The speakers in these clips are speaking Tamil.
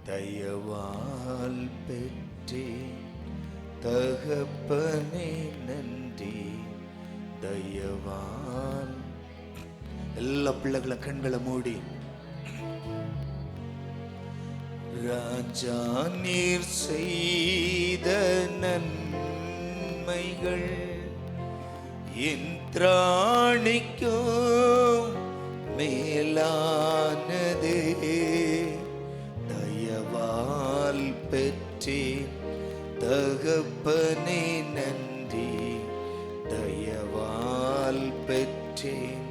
தயவால் பெற்றே தகப்பனே நன்றி. தயவால். எல்லா பிள்ளைகளை கண்களை மூடி, ராஜா நீர் செய்த நன்மைகள் என் திராணிக்கும் மேலானதே. தயவால் பெற்றேன் தகப்பனே நன்றி. தயவால் பெற்றேன்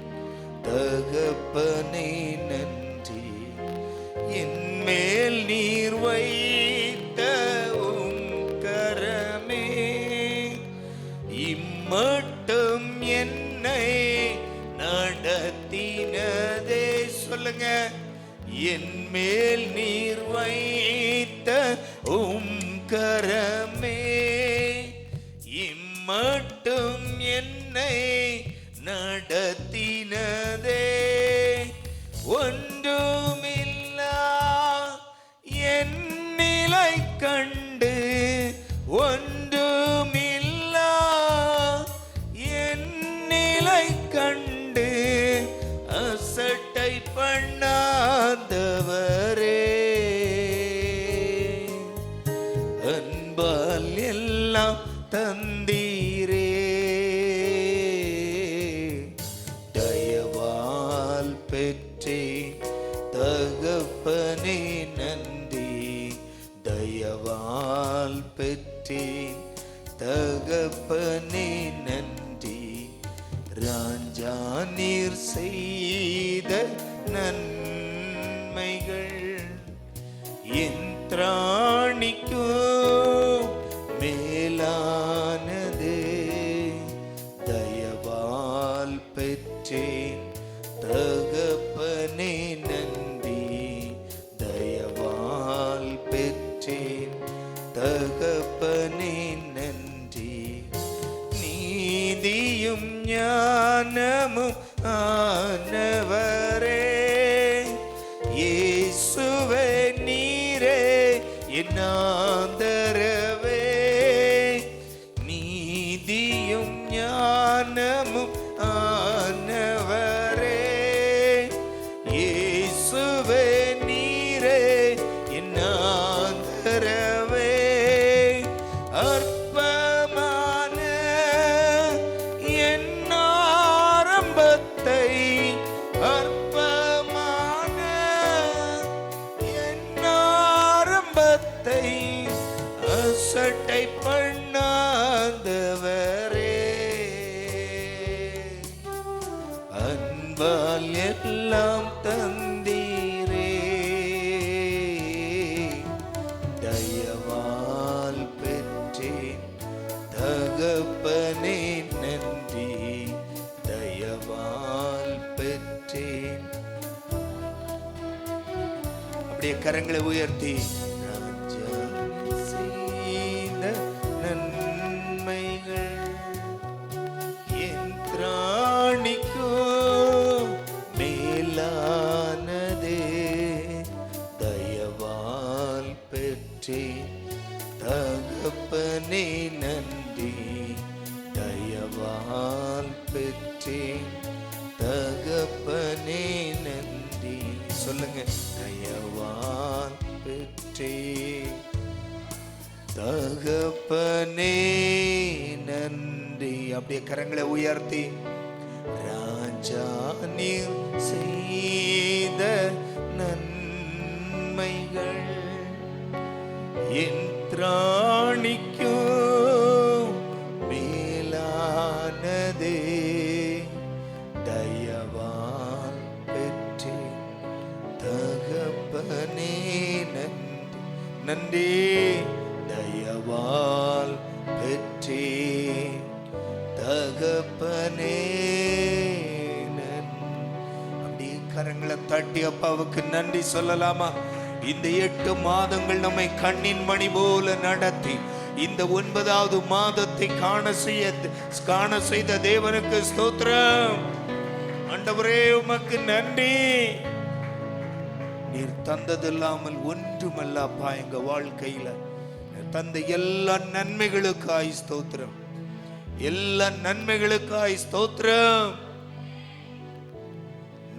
தகப்பனே நன்றி. என் மேல் நீர் வைத்த கரமே இம்மட்டும் என்னை நடத்தினதே. சொல்லுங்க. என் மேல் நீர் வைத்த கரமே இம்மட்டும் என்னை நடத்தினதே. ஒன்றுமில்லா என் நிலை கண்டு, ஒன்றுமில்லா என் நிலை கண்டு அசட்டை பண்ணாதவரே. அன்பால் எல்லாம் தந்தீரே. தயவால் பெற்றேன் தகப்பனே நன்றி. தயவால் பெற்றேன் தகப்பனே நன்றி. ராஜா நீர் செய்த நன்மைகள் என் திராணிக்கும் மேலானதே. தயவால் பெற்றேன் தகப்பனே நன்றி. தயவால் பெற்றேன் தகப்பனே நன்றி. நீதியும் ஞானமும் ஆனவரே, இயேசுவே நீரே என் ஆதரவே. நீதியும் ஞானமும் ஆனவரே, இயேசுவே நீரே என் ஆதரவே. அற்பமான என் ஆரம்பத்தை, அற்பமான என் ஆரம்பத்தை அசட்டை பண்ணாதவரே. அன்பால் எல்லாம் தந்தீரே. தயவால் பெற்றேன் தகப்பனே நன்றி. தயவால் பெற்றேன். அப்படியே கரங்களை உயர்த்தி, ராஜா செய்த நன்மைகள் என் திராணிக்கும் மேலானதே. தயவால் பெற்றேன் தகப்பனே நன்றி. தயவால் பெற்றேன் தகப்பனே நன்றி. சொல்லுங்க. தயவால் பெற்றேன் தகப்பனே நன்றி. அப்படியே கரங்களை உயர்த்தி, ராஜா நீர் செய்த நன்மைகள் என் திராணிக்கும் மேலானதே. தயவால் பெற்றேன் தகப்பனே நன்றி. நன்றி. தயவால் பெற்றேன் தகப்பனே நன்றி. அப்படியே கரங்களை தட்டி அப்பாவுக்கு நன்றி சொல்லலாமா? இந்த 8 மாதங்கள் நம்மை கண்ணின் மணி போல நடத்தி இந்த 9வது மாதத்தை காண செய்த தேவனுக்கு ஸ்தோத்திரம். ஆண்டவரே உமக்கு நன்றி. நீர் தந்ததில்லாமல் ஒன்றுமல்லப்பா. எங்க வாழ்க்கையில தந்த எல்லா நன்மைகளுக்காய் ஸ்தோத்திரம், எல்லா நன்மைகளுக்காய் ஸ்தோத்திரம்.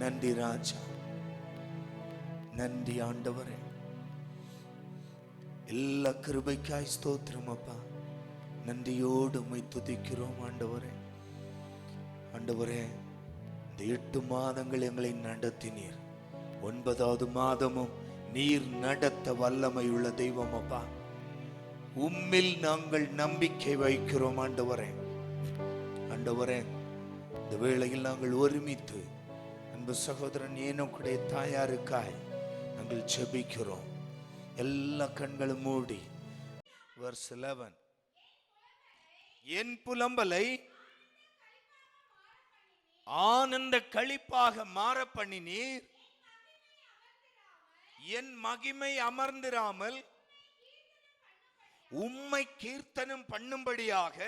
நன்றி ராஜா, நன்றி ஆண்டவரே. எல்லா கிருபைக்காய் ஸ்தோத்திரம் அப்பா. நன்றியோடு உம்மை துதிக்கிறோம் ஆண்டவரே. ஆண்டவரே, இந்த 8 மாதங்கள் எங்களை நடத்தினீர். 9வது மாதமும் நீர் நடத்த வல்லமை உள்ள தெய்வம் அப்பா. உம்மில் நாங்கள் நம்பிக்கை வைக்கிறோம் ஆண்டவரே. ஆண்டவரே, இந்த வேளையில் நாங்கள் ஒருமித்து அன்பு சகோதரன் ஏனோக்குடைய தாயாருக்காய் நாங்கள் ஜெபிக்கிறோம். எல்லா கண்களும் மூடி verse 11, என் புலம்பலை ஆனந்த களிப்பாக மாற பண்ணினீர், என் மகிமை அமர்ந்திராமல் உம்மை கீர்த்தனம் பண்ணும்படியாக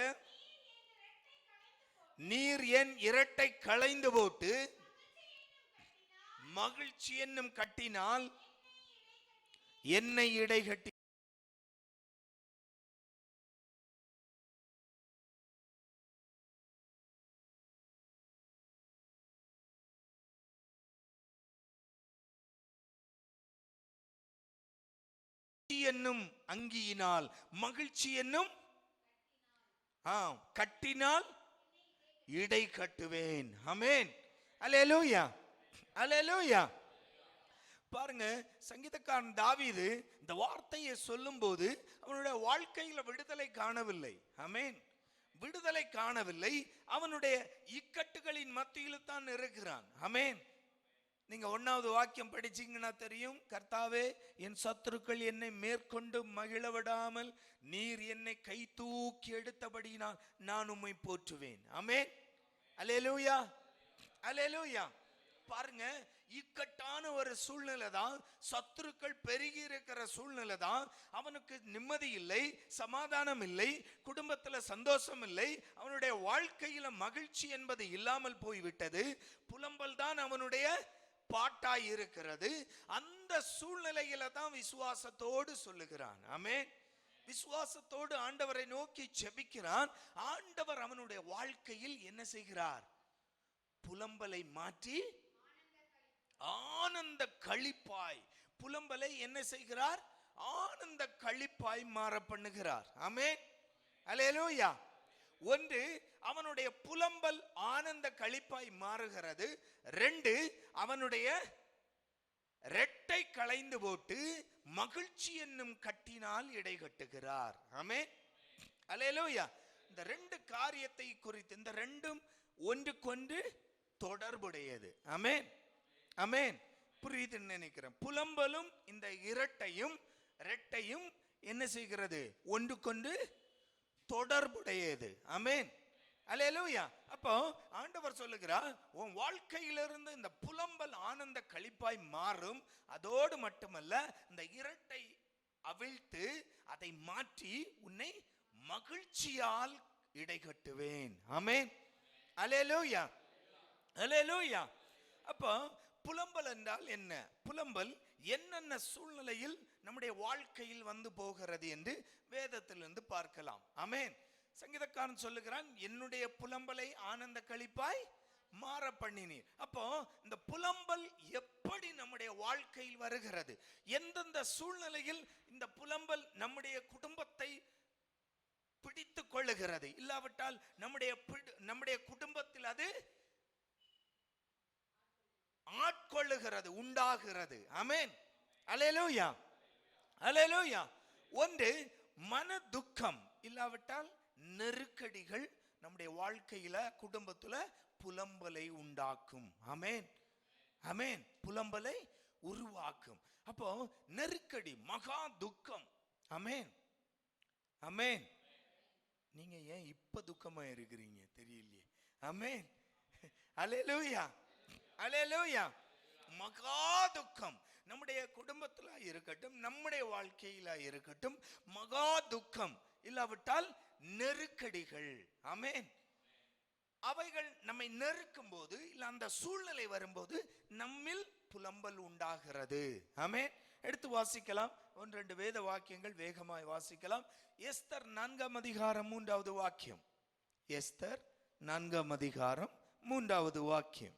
நீர் என் இரட்டை களைந்து போட்டு மகிழ்ச்சி என்னும் கட்டினால் என்னை இடைகட்டி என்னும் அங்கியினால் மகிழ்ச்சி என்னும் கட்டினால் இடை கட்டுவேன். ஆமென், அல்லேலூயா, அல்லேலூயா. பாருங்க, சங்கீதக்காரன் தாவீது இந்த வார்த்தையை சொல்லும் போது அவனுடைய வாழ்க்கையில விடுதலை காணவில்லை. ஆமென், விடுதலை காணவில்லை. அவனுடைய இக்கட்டுகளின் மத்தியில் தான் இருக்கிறான். ஆமென். நீங்க 1வது வாக்கியம் படிச்சீங்கன்னா தெரியும். கர்த்தாவே, என் சத்துருக்கள் என்னை மேற்கொண்டு மகிழ விடாமல் நீர் என்னை கை தூக்கி எடுத்தபடியினால் நான் உம்மை போற்றுவேன். ஆமென், அல்லேலூயா, அல்லேலூயா. பாருங்க, இக்கட்டான ஒரு சூழ்நிலை தான், சத்துருக்கள் பெருகி இருக்கிற சூழ்நிலை தான். அவனுக்கு நிம்மதி இல்லை, சமாதானம் இல்லை, குடும்பத்துல சந்தோஷம் இல்லை, அவனுடைய வாழ்க்கையில மகிழ்ச்சி என்பது இல்லாமல் போய்விட்டது. புலம்பல் தான் அவனுடைய பாட்டாய் இருக்கிறது. அந்த சூழ்நிலையில தான் விசுவாசத்தோடு சொல்லுகிறான். ஆமென், விசுவாசத்தோடு ஆண்டவரை நோக்கி ஜெபிக்கிறான். ஆண்டவர் அவனுடைய வாழ்க்கையில் என்ன செய்கிறார்? புலம்பலை மாற்றி ஆனந்த களிப்பாய், புலம்பலை என்ன செய்கிறார்? ஆனந்த களிப்பாய் மாற பண்ணுகிறார். ஆமென், அல்லேலூயா. ஒன்று, அவனுடைய புலம்பல் ஆனந்த களிப்பாய் மாறுகிறது. 2, அவனுடைய இரட்டை களைந்து போட்டு மகிழ்ச்சி என்னும் கட்டினால் இடை கட்டுகிறார். ஆமென், அல்லேலூயா. இந்த 2 காரியத்தை குறித்து, இந்த 2ம் ஒன்றுக்கொன்று தொடர்புடையது. ஆமென், ஆமென். புரியுதுன்னு நினைக்கிறேன். புலம்பலும் இந்த இரட்டையும் என்ன செய்கிறது? ஒன்றுக்கொன்று தொடர்புடையது. ஆமென், அல்லேலூயா. அப்போ ஆண்டவர் சொல்லுகிறார், உன் வாழ்க்கையிலிருந்து இந்த புலம்பல் ஆனந்த களிப்பாய் மாறும். அதோடு மட்டுமல்ல, இந்த இரட்டை அவிழ்த்து அதை மாற்றி உன்னை மகிழ்ச்சியால் இடைகட்டுவேன். ஆமென், அல்லேலூயா, அல்லேலூயா. அப்போ புலம்பல் என்றால் என்ன? புலம்பல் என்னென்ன சூழ்நிலையில் நம்முடைய வாழ்க்கையில் வந்து போகிறது என்று வேதத்திலிருந்து பார்க்கலாம். ஆமென். சங்கீதக்காரன் சொல்லுகிறான், என்னுடைய புலம்பலை ஆனந்த களிப்பாய் மாற பண்ணினீர். அப்போ இந்த புலம்பல் எப்படி நம்முடைய வாழ்க்கையில் வருகிறது? எந்தெந்த சூழ்நிலையில் இந்த புலம்பல் நம்முடைய குடும்பத்தை பிடித்து கொள்ளுகிறது? இல்லாவிட்டால் நம்முடைய குடும்பத்தில் அது ஆட்கொள்ளுகிறது, உண்டாகிறது. ஆமென், அல்லேலூயா, அல்லேலூயா. ஒன்று, மன துக்கம், இல்லாவிட்டால் நெருக்கடிகள் நம்முடைய வாழ்க்கையில குடும்பத்துல புலம்பலை உண்டாக்கும். ஆமென், ஆமென், புலம்பலை உருவாக்கும். அப்போ நெருக்கடி, மகா துக்கம். ஆமென், ஆமென். நீங்க ஏன் இப்ப துக்கமா இருக்கிறீங்க தெரியலையே. ஆமென், அல்லேலூயா, அல்லேலூயா. மகா துக்கம் நம்முடைய குடும்பத்துல இருக்கட்டும், நம்முடைய வாழ்க்கையில இருக்கட்டும், மகா துக்கம், இல்லாவிட்டால் நெருக்கடிகள். ஆமென். அவைகள் நம்மை நெருக்கும் போது, இல்ல அந்த சூழ்நிலை வரும்போது நம்மில் புலம்பல் உண்டாகிறது. ஆமென். எடுத்து வாசிக்கலாம், 1-2 வேத வாக்கியங்கள் வேகமாய் வாசிக்கலாம். எஸ்தர் 4ஆம் அதிகாரம் 3வது வாக்கியம். எஸ்தர் 4ஆம் அதிகாரம் 3வது வாக்கியம்.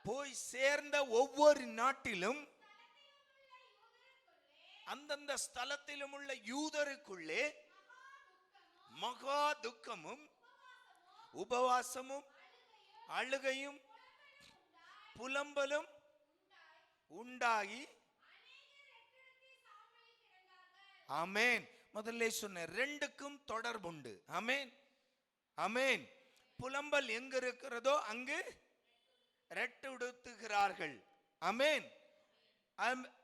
போய் சேர்ந்த ஒவ்வொரு நாட்டிலும் அந்தந்த ஸ்தலத்திலும் உள்ள யூதருக்குள்ளே மகா துக்கமும் உபவாசமும் அழுகையும் புலம்பலும் உண்டாகி. ஆமென். முதல்ல சொன்ன ரெண்டுக்கும் தொடர்புண்டு. ஆமென், ஆமென். புலம்பல் எங்க இருக்கிறதோ அங்கு ரெட்டுடுத்துகிறார்கள். ஆமென்,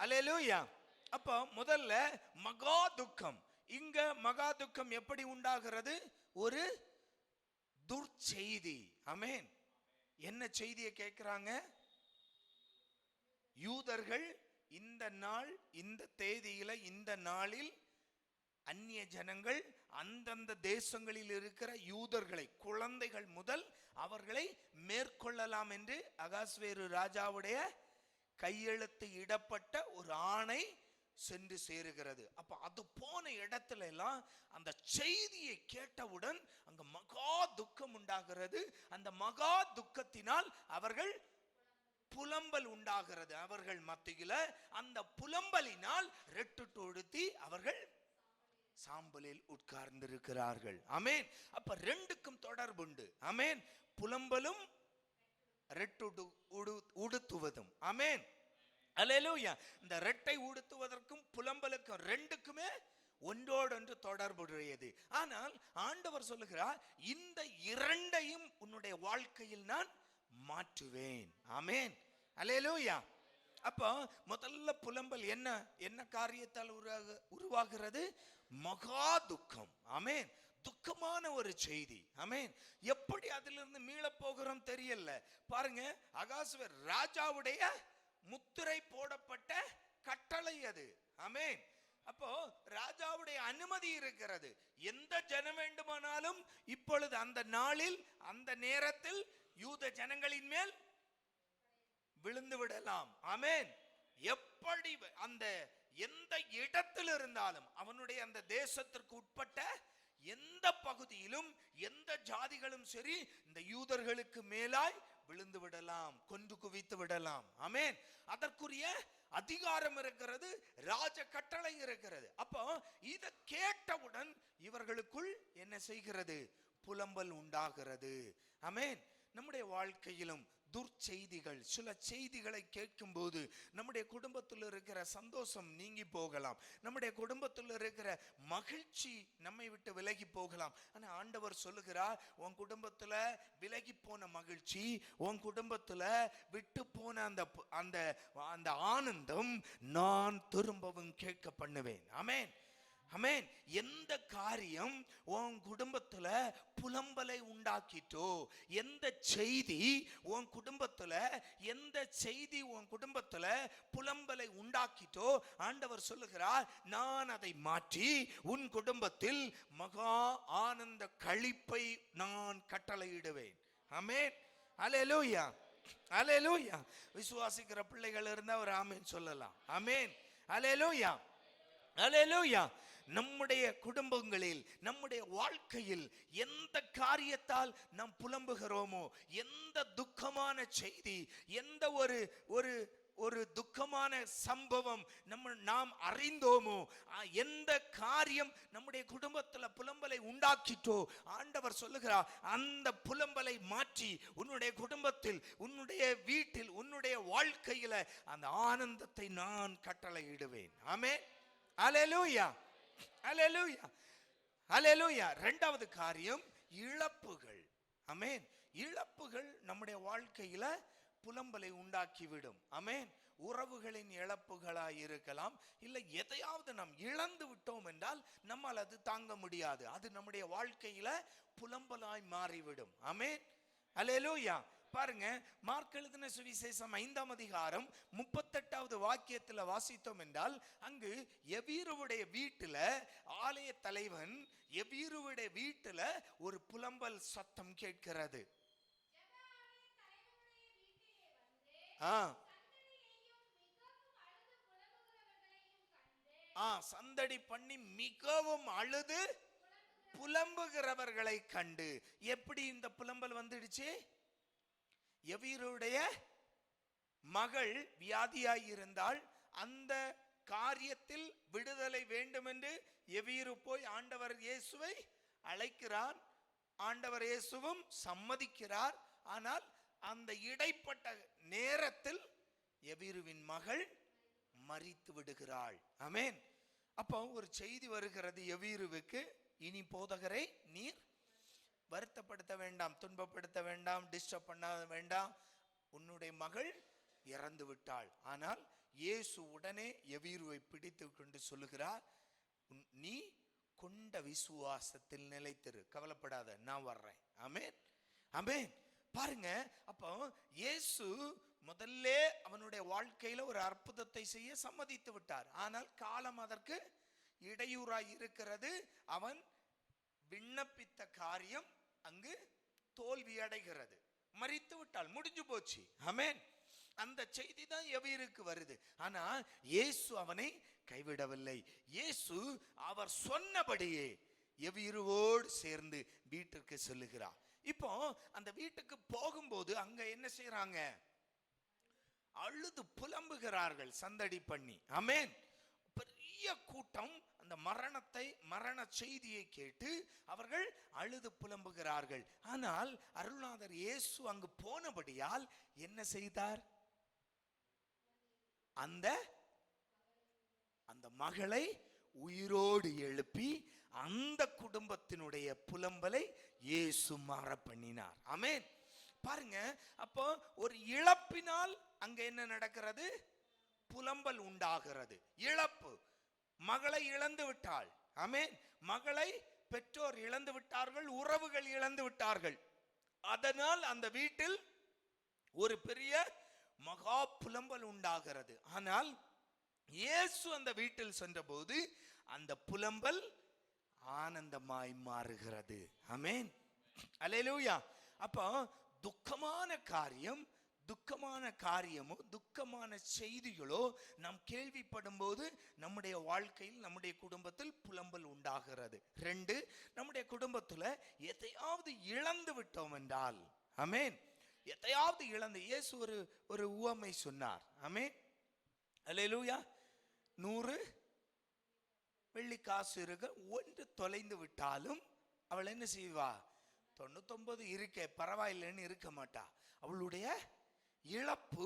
அல்லேலூயா. அப்போ முதல்ல மகா துக்கம். இங்க மகா துக்கம் எப்படி உண்டாகிறது? ஒரு துர்ச்செய்தி. ஆமென். என்ன செய்தியை கேட்கிறாங்க? யூதர்கள் இந்த நாள், இந்த தேதியில, இந்த நாளில் அந்நிய ஜனங்கள் அந்தந்த தேசங்களில் இருக்கிற யூதர்களை, குழந்தைகள் முதல் அவர்களை மேற்கொள்ளலாம் என்று அகாஸ்வேரு ராஜாவுடைய கையெழுத்து இடப்பட்ட ஒரு ஆணை சென்று சேருகிறது. அப்ப அது போன இடத்துல எல்லாம் அந்த செய்தியை கேட்டவுடன் அங்க மகா துக்கம் உண்டாகிறது. அந்த மகா துக்கத்தினால் அவர்கள் புலம்பல் உண்டாகிறது. அவர்கள் மத்தியில அந்த புலம்பலினால் ரெட்டுட்டு உடுத்தி அவர்கள் சாம்பலில் உட்கார்ந்திருக்கிறார்கள். ஆமென். அப்ப ரெண்டுக்கும் தொடர்புண்டு. ஆமென். புலம்பலும் ரெட்டு உடுத்துவதும். ஆமென், அல்லேலூயா. இந்த ரெட்டை உடுத்துவதற்கும் புலம்பலுக்கும் ரெண்டுக்குமே ஒன்றோடொன்று தொடர்புடையது. ஆனால் ஆண்டவர் சொல்லுகிறார், இந்த இரண்டையும் உன்னுடைய வாழ்க்கையில் நான் மாற்றுவேன். ஆமென், அல்லேலூயா. அப்போ முதல்ல புலம்பல் என்ன என்ன காரியத்தால் உருவாகிறது? மகா துக்கம். ஆமென். துக்கமான ஒரு செய்தி. ஆமென். எப்படி அதிலிருந்து மீள போகிறோம் தெரியல. பாருங்க, அகாஸ்வேர் ராஜாவுடைய முத்திரை போடப்பட்ட கட்டளை அது. ஆமென். அப்போ ராஜாவுடைய அனுமதி இருக்கிறது. எந்த ஜனம் வேண்டுமானாலும் இப்பொழுது அந்த நாளில், அந்த நேரத்தில் யூத ஜனங்களின் மேல் விழுந்து விடலாம். ஆமென். எப்படி அந்த எந்த இடத்தில் இருந்தாலும், அவனுடைய அந்த தேசத்திற்கு உட்பட்ட எந்த பகுதியிலும் எந்த ஜாதிகளும் சரி, இந்த யூதர்களுக்கு மேலாய் விழுந்து விடலாம், கொன்று குவித்து விடலாம். ஆமென். அதற்குரிய அதிகாரம் இருக்கிறது, ராஜ கட்டளை இருக்கிறது. அப்போ இதை கேட்டவுடன் இவர்களுக்குள் என்ன செய்கிறது? புலம்பல் உண்டாகிறது. ஆமென். நம்முடைய வாழ்க்கையிலும் துர்ச்செய்திகள், சில செய்திகளை கேட்கும் போது நம்முடைய குடும்பத்தில் இருக்கிற சந்தோஷம் நீங்கி போகலாம், நம்முடைய குடும்பத்தில் இருக்கிற மகிழ்ச்சி நம்மை விட்டு விலகி போகலாம். ஆனால் ஆண்டவர் சொல்லுகிறார், உன் குடும்பத்தில் விலகி போன மகிழ்ச்சி, உன் குடும்பத்தில் விட்டு போன அந்த ஆனந்தம் நான் திரும்பவும் கேட்க பண்ணுவேன். ஆமென், ஆமென். எந்த காரியம் உன் குடும்பத்துல புலம்பலை உண்டாக்கிட்டோ, எந்த செய்தி உன் குடும்பத்துல, எந்த செய்தி உன் குடும்பத்துல புலம்பலை உண்டாக்கிட்டோ, ஆண்டவர் சொல்லுகிறார், நான் அதை மாற்றி உன் குடும்பத்தில் மகா ஆனந்த களிப்பை நான் கட்டளையிடுவேன். ஆமென், அல்லேலூயா, அல்லேலூயா. விசுவாசிக்கிற பிள்ளைகள் இருந்தா ஒரு ஆமென் சொல்லலாம். ஆமென், அல்லேலூயா, அல்லேலூயா. நம்முடைய குடும்பங்களில், நம்முடைய வாழ்க்கையில் எந்த காரியத்தால் நாம் புலம்புகிறோமோ, எந்த துக்கமான செய்தி, எந்த ஒரு துக்கமான சம்பவம் நாம் அறிந்தோமோ, எந்த காரியம் நம்முடைய குடும்பத்தில் புலம்பலை உண்டாக்கிட்டோ, ஆண்டவர் சொல்லுகிறார், அந்த புலம்பலை மாற்றி உன்னுடைய குடும்பத்தில், உன்னுடைய வீட்டில், உன்னுடைய வாழ்க்கையில அந்த ஆனந்தத்தை நான் கட்டளையிடுவேன். ஆமென், அல்லேலூயா, அல்லேலூயா, அல்லேலூயா. இரண்டாவது காரியம் இழப்புகள். ஆமென். இழப்புகள் நம்முடைய வாழ்க்கையில புலம்பலை உண்டாக்கிவிடும். ஆமென். உறவுகளின் இழப்புகளாய் இருக்கலாம், இல்லை எதையாவது நாம் இழந்து விட்டோம் என்றால் நம்மால் அது தாங்க முடியாது, அது நம்முடைய வாழ்க்கையில புலம்பலாய் மாறிவிடும். ஆமென், அல்லேலூயா. பாருங்க, மார்க் எழுதின சுவிசேஷம் 5ஆம் அதிகாரம் 38வது வாக்கியத்தில் வாசித்தோம் என்றால், அங்கு எவீருவுடைய வீட்டுல, ஆலய தலைவன் எவீருவுடைய வீட்டுல ஒரு புலம்பல் சத்தம் கேட்கிறது. சந்தடி பண்ணி மிகவும் அழுது புலம்புகிறவர்களை கண்டு. எப்படி இந்த புலம்பல் வந்துடுச்சு? எவீருடைய மகள் வியாதியாய் இருந்தால் அந்த காரியத்தில் விடுதலை வேண்டும் என்று எவீரு போய் ஆண்டவர் இயேசுவை அழைக்கிறார். ஆண்டவர் இயேசுவும் சம்மதிக்கிறார். ஆனால் அந்த இடைப்பட்ட நேரத்தில் எவீருவின் மகள் மரித்து விடுகிறாள். ஆமென். அப்போ ஒரு செய்தி வருகிறது எவீருவுக்கு, இனி போதகரை நீர் வருத்தப்படுத்த வேண்டாம், துன்பப்படுத்த வேண்டாம், டிஸ்டர்ப் பண்ண வேண்டாம், உன்னுடைய மகள் இறந்து விட்டாள். ஆனால் இயேசு உடனே எவீருவை பிடித்து கொண்டு சொல்லுகிறார், நீ கொண்ட விசுவாசத்தில் நிலைத்திரு, கவலைப்படாத, நான் வர்றேன். ஆமென், ஆமென். பாருங்க, அப்போ இயேசு முதல்ல அவனுடைய வாழ்க்கையில ஒரு அற்புதத்தை செய்ய சம்மதித்து விட்டார். ஆனால் காலம் அதற்கு இடையூறாய் இருக்கிறது. அவன் விண்ணப்பித்த காரியம் அங்கு தோல்வி அடைகிறது. மரித்து விட்டால் முடிஞ்சு போச்சு. ஆமென். அந்த செய்தி தான் எவீருக்கு வருது. ஆனா இயேசு அவனை கைவிடவில்லை. இயேசு அவர் சொன்னபடியே எவீருவோடு சேர்ந்து வீட்டிற்கு செல்லுகிறார். இப்போ அந்த வீட்டுக்கு போகும்போது அங்க என்ன செய்யறாங்க? அழுது புலம்புகிறார்கள் சந்தடி பண்ணி. ஆமென். பெரிய கூட்டம் அந்த மரண செய்தியை கேட்டு அவர்கள் அழுது புலம்புகிறார்கள். ஆனால் அருள்நாதர் இயேசு அங்கு போனபடியால் என்ன செய்தார்? அந்த மகளை உயிரோடு எழுப்பி அந்த குடும்பத்தினுடைய புலம்பலை இயேசு மாற பண்ணினார். ஆமென். பாருங்க, அப்போ ஒரு இழப்பினால் அங்க என்ன நடக்கிறது? புலம்பல் உண்டாகிறது. இழப்பு, மகளை இழந்து விட்டாள். ஆமென். மகளை பெற்றோர் இழந்து விட்டார்கள், உறவுகள் இழந்து விட்டார்கள். அதனால் அந்த வீட்டில் ஒரு பெரிய மகா புலம்பல் உண்டாகிறது. ஆனால் இயேசு அந்த வீட்டில் சென்றபோது அந்த புலம்பல் ஆனந்தமாய் மாறுகிறது. ஆமென், அல்லேலூயா. அப்போ துக்கமான காரியமோ துக்கமான செய்திகளோ நாம் கேள்விப்படும் போது நம்முடைய வாழ்க்கையில், நம்முடைய குடும்பத்தில் புலம்பல் உண்டாகிறது. 2, நம்முடைய குடும்பத்தில் எதையாவது இழந்து விட்டோம் என்றால், ஆமென், எதையாவது இழந்து, இயேசு ஒரு உவமை சொன்னார். ஆமென், அல்லேலூயா. 100 வெள்ளி காசு இருக்க, ஒன்று தொலைந்து விட்டாலும் அவள் என்ன செய்வா? 99 இருக்க பரவாயில்லைன்னு இருக்க மாட்டா. அவளுடைய இழப்பு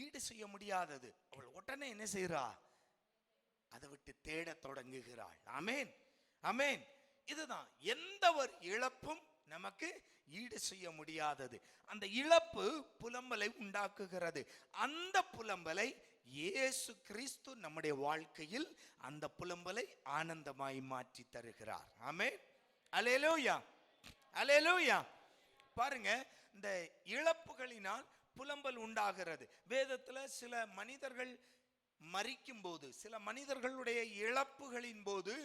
ஈடு செய்ய முடியாதது. அவள் உடனே என்ன செய்றா? அதை விட்டு தேட தொடங்குகிறாள். ஆமென், ஆமென். இதுதான், எந்த ஒரு இழப்பும் நமக்கு ஈடு செய்ய முடியாதது. அந்த இழப்பு புலம்பலை உண்டாக்குகிறது. அந்த புலம்பலை இயேசு கிறிஸ்து நம்முடைய வாழ்க்கையில் அந்த புலம்பலை ஆனந்தமாய் மாற்றி தருகிறார். ஆமென், அல்லேலூயா, அல்லேலூயா. பாருங்க, இந்த இழப்புகளினால் புலம்பல் உண்டாகிறது. வேதத்துல சில மனிதர்கள் மரிக்கும் போது, சில மனிதர்களுடைய இழப்புகளின் போது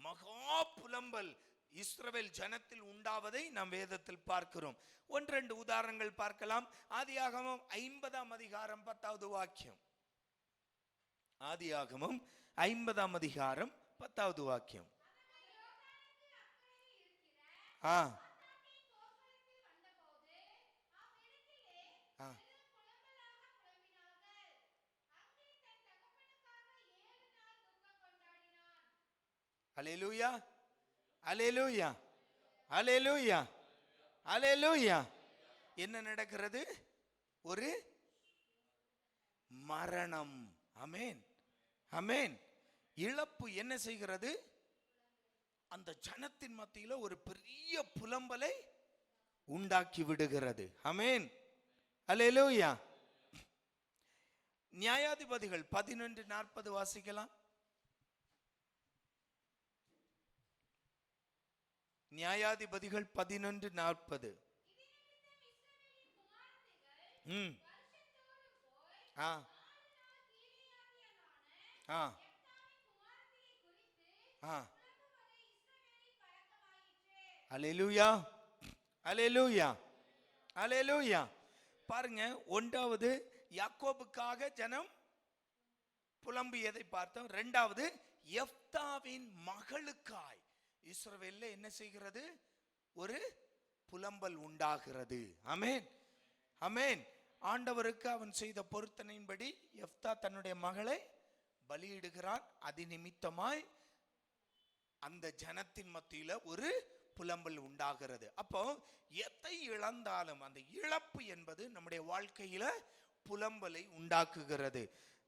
மகா புலம்பல் இஸ்ரவேல் ஜனத்தில் உண்டாவதை நாம் வேதத்தில் பார்க்கிறோம். 1-2 உதாரணங்கள் பார்க்கலாம். ஆதியாகமம் 50ஆம் அதிகாரம் 10வது வாக்கியம். ஆதியாகமம் 50ஆம் அதிகாரம் 10வது வாக்கியம். அல்லேலூயா, அல்லேலூயா, அல்லேலூயா, அல்லேலூயா. என்ன நடக்கிறது? ஒரு மரணம். ஆமென், ஆமென். இழப்பு என்ன செய்கிறது? அந்த ஜனத்தின் மத்தியில் ஒரு பெரிய புலம்பலை உண்டாக்கி விடுகிறது. ஆமென், அல்லேலூயா. நியாயாதிபதிகள் 11:40 வாசிக்கலாம். நியாயாதிபதிகள் 11:40. ம் ஆ ஆ ஆ அல்லேலூயா அல்லேலூயா அல்லேலூயா. பாருங்க, ஒன்றாவது யாக்கோபுக்காக ஜனம் புலம்பியதை பார்த்தோம். இரண்டாவது எப்தாவின் மகளுக்காய் இஸ்ரவேல்ல என்ன செய்கிறது? ஒரு புலம்பல் உண்டாகிறது. ஆமென் ஆமென். ஆண்டவருக்கு அவன் செய்த பொருத்தனையின்படி எப்தா தன்னுடைய மகளை பலியிடுகிறான். அது நிமித்தமாய் அந்த ஜனத்தின் மத்தியில ஒரு புலம்பல் உண்டாகிறது. அப்போ எதை இழந்தாலும் அந்த இழப்பு என்பது நம்முடைய வாழ்க்கையில புலம்பலை உண்டாக்குகிறது.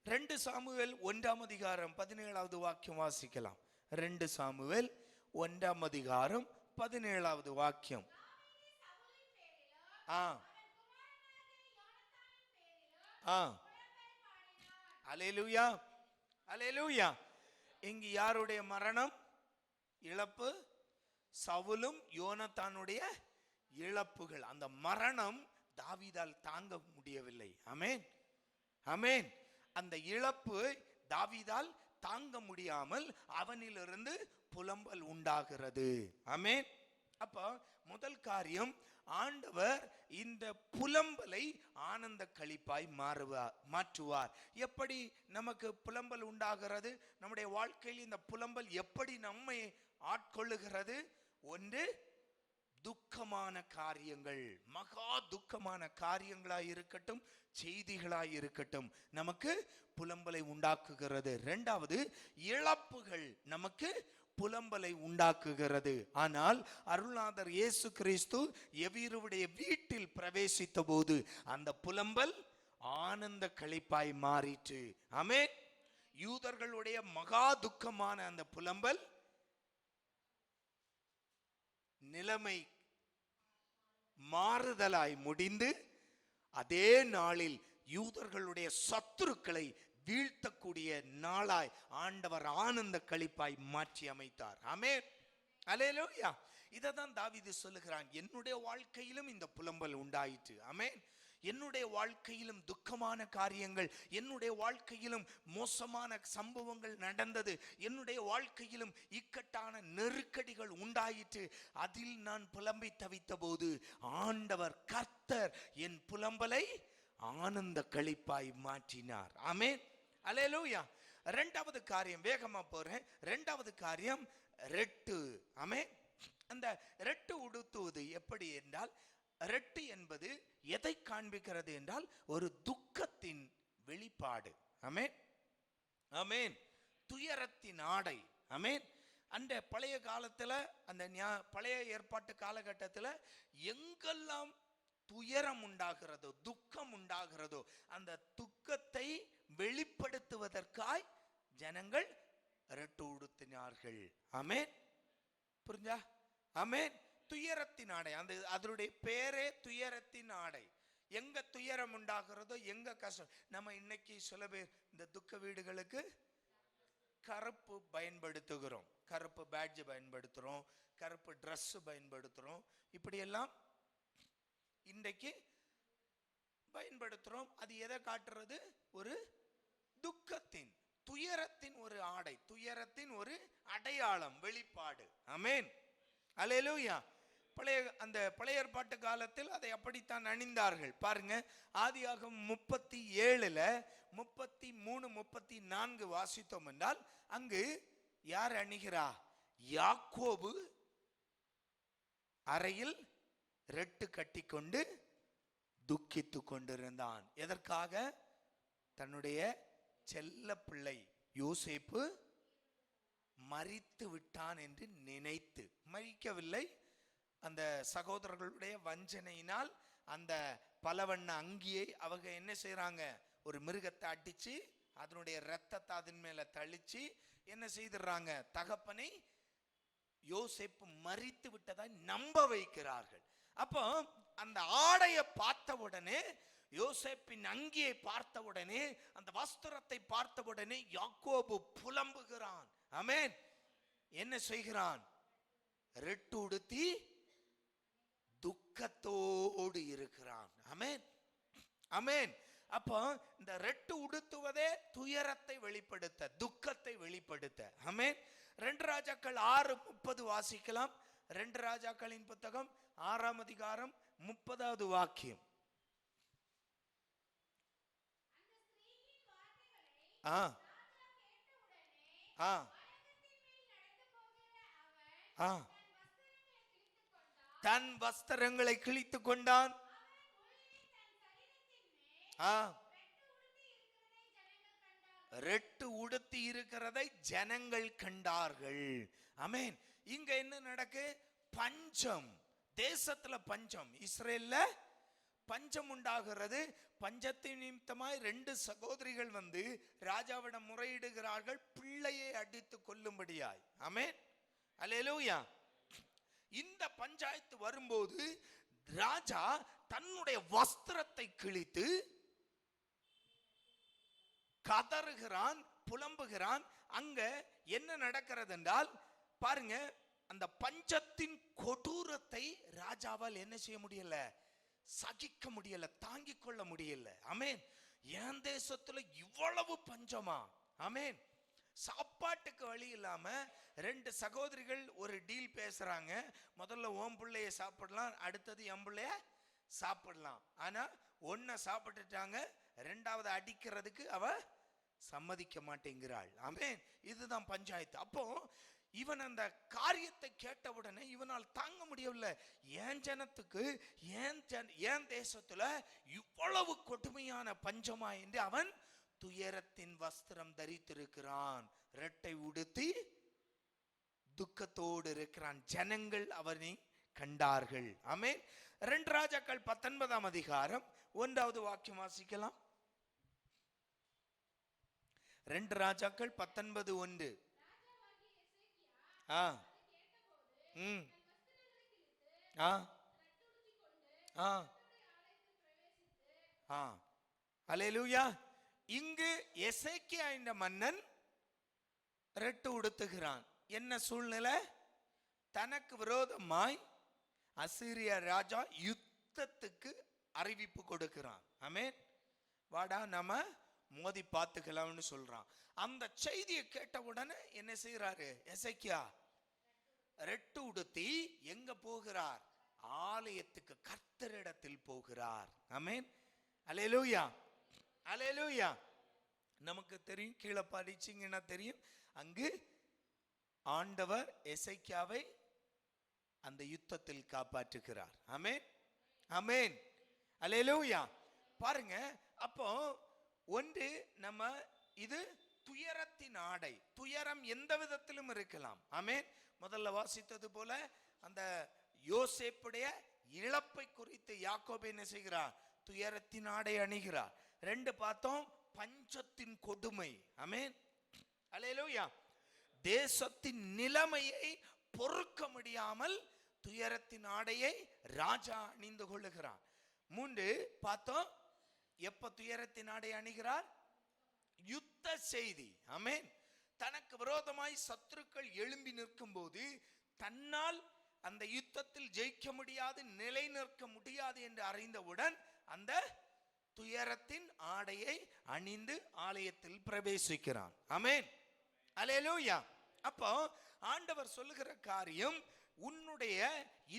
2 சாமுவேல் 1ஆம் அதிகாரம் 17வது வாக்கியம் வாசிக்கலாம். 2 சாமுவேல் 1ஆம் அதிகாரம் 17வது வாக்கியம். ஆ ஆ அல்லேலூயா அல்லேலூயா. இங்கு யாருடைய மரணம்? இழப்பு. சவுலும் யோனத்தானுடைய இழப்புகள். அந்த மரணம் தாவீதால் தாங்க முடியவில்லை. ஆமென் ஆமென். அந்த இழப்பு தாவீதால் தாங்க முடியாமல் அவனிலிருந்து புலம்பல் உண்டாகிறது. ஆமென். அப்ப முதல் காரியம், ஆண்டவர் இந்த புலம்பலை ஆனந்த களிப்பாய் மாற்றுவார். எப்படி நமக்கு புலம்பல் உண்டாகிறது? நம்முடைய வாழ்க்கையில் இந்த புலம்பல் எப்படி நம்மை ஆட்கொள்ளுகிறது? ஒன்று, துக்கமான காரியங்கள், மகா துக்கமான காரியங்களாய் இருக்கட்டும், செய்திகளாய் இருக்கட்டும், நமக்கு புலம்பலை உண்டாக்குகிறது. இரண்டாவது, இழப்புகள் நமக்கு புலம்பலை உண்டாக்குகிறது. ஆனால் அருள்நாதர் இயேசு கிறிஸ்து எவீருடைய வீட்டில் பிரவேசித்த போது அந்த புலம்பல் ஆனந்த களிப்பாய் மாறிற்று. ஆமென். யூதர்களுடைய மகா துக்கமான அந்த புலம்பல் நிலைமை மாறுதலாய் முடிந்து அதே நாளில் யூதர்களுடைய சத்துருக்களை வீழ்த்தக்கூடிய நாளாய் ஆண்டவர் ஆனந்த களிப்பாய் மாற்றி அமைத்தார். ஆமென் அல்லேலூயா. இததான் தாவீது சொல்லுகிறான், என்னுடைய வாழ்க்கையிலும் இந்த புலம்பல் உண்டாயிற்று. ஆமென். என்னுடைய வாழ்க்கையிலும் துக்கமான காரியங்கள், என்னுடைய வாழ்க்கையிலும் மோசமான சம்பவங்கள் நடந்தது, என்னுடைய வாழ்க்கையிலும் இக்கட்டான நெருக்கடிகள் உண்டாயிற்று. அதில் நான் புலம்பி தவித்த போது ஆண்டவர் கர்த்தர் என் புலம்பலை ஆனந்த களிப்பாய் மாற்றினார். ஆமென் அல்லேலூயா. இரண்டாவது காரியம், வேகமா போறேன். இரண்டாவது காரியம் ரெட்டு. ஆமென். அந்த ரெட்டு உடுத்துவது எப்படி என்றால், ரெட்டு என்பது எதை காண்பிக்கிறது என்றால் ஒரு துக்கத்தின் வெளிப்பாடு. ஆமென் ஆமென். துயரத்தின் ஆடை. ஆமென். அந்த பழைய காலத்துல, அந்த பழைய ஏற்பாட்டு காலகட்டத்தில் எங்கெல்லாம் துயரம் உண்டாகிறதோ, துக்கம் உண்டாகிறதோ, அந்த துக்கத்தை வெளிப்படுத்துவதற்காய் ஜனங்கள் ரெட்டு உடுத்தினார்கள். ஆமென். புரிஞ்சா? ஆமென். துயரத்தின் ஆடை, அந்த அதனுடைய பேரே துயரத்தின் ஆடை. எங்க துயரம் உண்டாகிறதோ, எங்க கஷ்டம். நம்ம இன்னைக்கு சில பேர் இந்த துக்க வீடுகளுக்கு கருப்பு பயன்படுத்துகிறோம், கருப்பு பேட்ஜ் பயன்படுத்துறோம், கருப்பு ட்ரெஸ் பயன்படுத்துறோம், இப்படியெல்லாம் இன்றைக்கு பயன்படுத்துறோம். அது எதை காட்டுறது? ஒரு துக்கத்தின், துயரத்தின் ஒரு ஆடை, துயரத்தின் ஒரு அடையாளம், வெளிப்பாடு. ஆமென் அல்லேலூயா. அந்த பழைய ஏற்பாட்டு காலத்தில் அதை அப்படித்தான் அணிந்தார்கள். பாருங்க, ஆதியாகமம் 37ல 33 34 வாசித்தோம் என்றால், அங்கு யார் அணிகிறா? யாக்கோபு அறையில் ரெட்டு கட்டி கொண்டு துக்கித்து கொண்டிருந்தான். எதற்காக? தன்னுடைய செல்ல பிள்ளை யோசேப்பு மரித்து விட்டான் என்று நினைத்து. மரிக்கவில்லை, அந்த சகோதரர்களுடைய வஞ்சனையினால் அந்த பலவண்ண அங்கியை அவங்க என்ன செய்யறாங்க? ஒரு மிருகத்தை அடிச்சு அதனுடைய ரத்தத்தை அதன் மேல தளிச்சு என்ன செய்துறாங்க? தகப்பனை யோசேப்பு மரித்து விட்டதாய் நம்ப வைக்கிறார்கள். அப்போ அந்த ஆடையை பார்த்த உடனே, யோசேப்பின் அங்கியை பார்த்த உடனே, அந்த வஸ்திரத்தை பார்த்த உடனே யாக்கோபு புலம்புகிறான். ஆமென். என்ன செய்கிறான்? ரெட்டு உடுத்தி துக்கத்தோடு இருக்கிறான். ஆமென் ஆமென். அப்போ இந்த ரெட்டு உடுத்துவதே துயரத்தை வெளிப்படுத்த, துக்கத்தை வெளிப்படுத்த. ஆமென். 2 ராஜாக்கள் 6:30 வாசிக்கலாம். 2 ராஜாக்களின் புத்தகம் 6ஆம் அதிகாரம் 30வது வாக்கியம். ஆ ஆ ஆ தன் வஸ்திரங்களை கிழித்து கொண்டான். ரெட்டு உடுத்தி இருக்கிறதை ஜனங்கள் கண்டார்கள். ஆமென். இங்க என்ன நடக்கு? பஞ்சம், தேசத்துல பஞ்சம், இஸ்ரேல்ல பஞ்சம் உண்டாகிறது. பஞ்சத்தின் நிமித்தமாய் 2 சகோதரிகள் வந்து ராஜாவிடம் முறையிடுகிறார்கள், பிள்ளையை அடித்து கொல்லும்படியாய். ஆமென். அல்லேலூயா. இந்த பஞ்சாயத்து வரும்போது ராஜா தன்னுடைய வஸ்திரத்தை கிழித்து கதறுகிறான், புலம்புகிறான். அங்க என்ன நடக்கிறது என்றால் பாருங்க, அந்த பஞ்சத்தின் கொடூரத்தை ராஜாவால் என்ன செய்ய முடியல, சகிக்க முடியல, தாங்கிக் கொள்ள முடியல. ஆமென். என் தேசத்துல இவ்வளவு பஞ்சமா? ஆமென். சாப்பாட்டுக்கு வழி இல்லாம 2 சகோதரிகள் ஒரு டீல் பேசுறாங்க. முதல்ல ஓம் பிள்ளைய சாப்பிடலாம், அடுத்தது என் பிள்ளைய சாப்பிடலாம். ஆனா ஒன்ன சாப்பிட்டுட்டாங்க, 2வது அடிக்கிறதுக்கு அவ சம்மதிக்க மாட்டேங்கிறாள். ஆமென். இதுதான் பஞ்சாயத்து. அப்போ இவன் அந்த காரியத்தை கேட்டவுடனே இவனால் தாங்க முடியவில்லை. ஏன் ஜனத்துக்கு, ஏன் தேசத்துல இவ்வளவு கொடுமையான பஞ்சமா என்று அவன் துயரத்தின் வஸ்திரம் தரித்திருக்கிறான், ரெட்டை உடுத்தி துக்கத்தோடு இருக்கிறான். ஜனங்கள் அவனை கண்டார்கள். ஆமென். 2 ராஜாக்கள் 19ஆம் அதிகாரம் 1வது வாக்கியம் வாசிக்கலாம். 2 ராஜாக்கள் 19:1. அல்லேலூயா. இங்கு எசேக்கியா என்ற மன்னன் ரெட்டு உடுத்துகிறான். என்ன சூழ்நிலை? தனக்கு விரோதமாய் அசீரியா ராஜா யுத்தத்துக்கு அறிவிப்பு கொடுக்கிறான். ஆமென். வாடா நம்ம மோதி பார்த்துக்கலாம்னு சொல்றான். அந்த செய்தியை கேட்ட உடனே என்ன செய்யறாரு எசேக்கியா? ரெட்டு உடுத்தி எங்க போகிறார்? ஆலயத்துக்கு, கர்த்தரிடத்தில் போகிறார். ஆமென். அல்லேலூயா, அல்லேலூயா. நமக்கு தெரியும், கீழே படிச்சீங்கன்னா தெரியும், அங்கு ஆண்டவர் எசேக்கியாவை அந்த யுத்தத்தில் காப்பாற்றுகிறார். ஆமென், ஆமென், அல்லேலூயா. பாருங்க, அப்போ ஒன்று நம்ம இது துயரத்தின் ஆடை. துயரம் எந்த விதத்திலும் இருக்கலாம். ஆமென். முதல்ல வாசித்தது போல அந்த யோசேப்புடைய இழப்பை குறித்து யாக்கோபு என்ன செய்கிறார்? துயரத்தின் ஆடை அணிகிறார். 2 பார்த்தோம், பஞ்சத்தின் கொடுமை. ஆமென், அல்லேலூயா. தேசத்தின் நிலைமையை பொறுக்க முடியாமல் துயரத்தின் ஆடையை ராஜா அணிந்து கொள்ளுகிறார். 3 பார்த்தோம், எப்ப துயரத்தின் ஆடை அணிகிறார்? யுத்த செய்தி. ஆமென். தனக்கு விரோதமாய் சத்துருக்கள் எழும்பி நிற்கும் போது தன்னால் அந்த யுத்தத்தில் ஜெயிக்க முடியாது, நிலை நிற்க முடியாது என்று அறிந்தவுடன் அந்த துயரத்தின் ஆடையை அணிந்து ஆலயத்தில் பிரவேசிக்கிறான். ஆமென், அல்லேலூயா. அப்போ ஆண்டவர் சொல்லுகிற காரியம், உன்னுடைய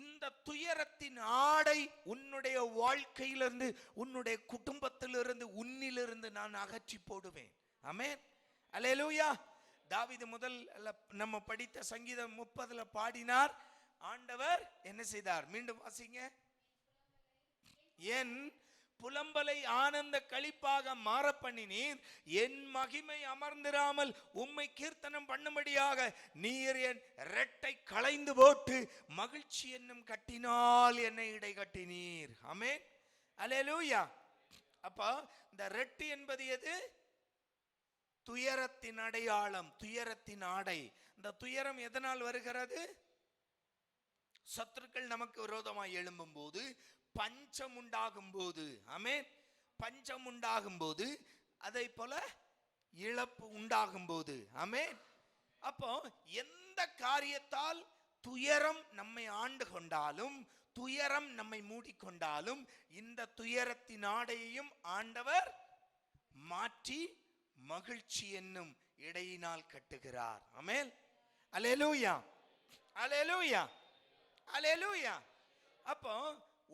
இந்த துயரத்தின் ஆடை உன்னுடைய வாழ்க்கையிலிருந்து, உன்னுடைய குடும்பத்திலிருந்து, உன்னிலிருந்து நான் அகற்றி போடுவேன். ஆமென், அல்லேலூயா. தாவீது முதல் நம்ம படித்த சங்கீதம் 30 பாடினார். ஆண்டவர் என்ன செய்தார்? மீண்டும் வாசிங்க. என் புலம்பலை ஆனந்த களிப்பாக மாற பண்ணினீர், என் மகிமை அமர்ந்திராமல் உம்மை கீர்த்தனம் பண்ணும்படியாக நீர் என் ரெட்டை களைந்து போட்டு மகிழ்ச்சி என்னும் கட்டினால் என்னை இடை கட்டினீர். ஆமென், அல்லேலூயா. அப்ப இந்த ரெட்டு என்பது எது? துயரத்தின் அடையாளம், துயரத்தின் ஆடை. இந்த துயரம் எதனால் வருகிறது? சத்துருக்கள் நமக்கு விரோதமாய் எழும்பும் போது, பஞ்சம் உண்டாகும் போது. ஆமென், பஞ்சம் உண்டாகும் போது, அதை போல இழப்பு உண்டாகும் போது. ஆமென். அப்போ எந்த காரியத்தால் துயரம் நம்மை ஆண்டு கொண்டாலும், துயரம் நம்மை மூடிக்கொண்டாலும் இந்த துயரத்தின் ஆடையையும் ஆண்டவர் மாற்றி மகிழ்ச்சி என்னும் இடையினால் கட்டுகிறார். ஆமென். அல்லேலூயா, அல்லேலூயா, அல்லேலூயா. அப்போ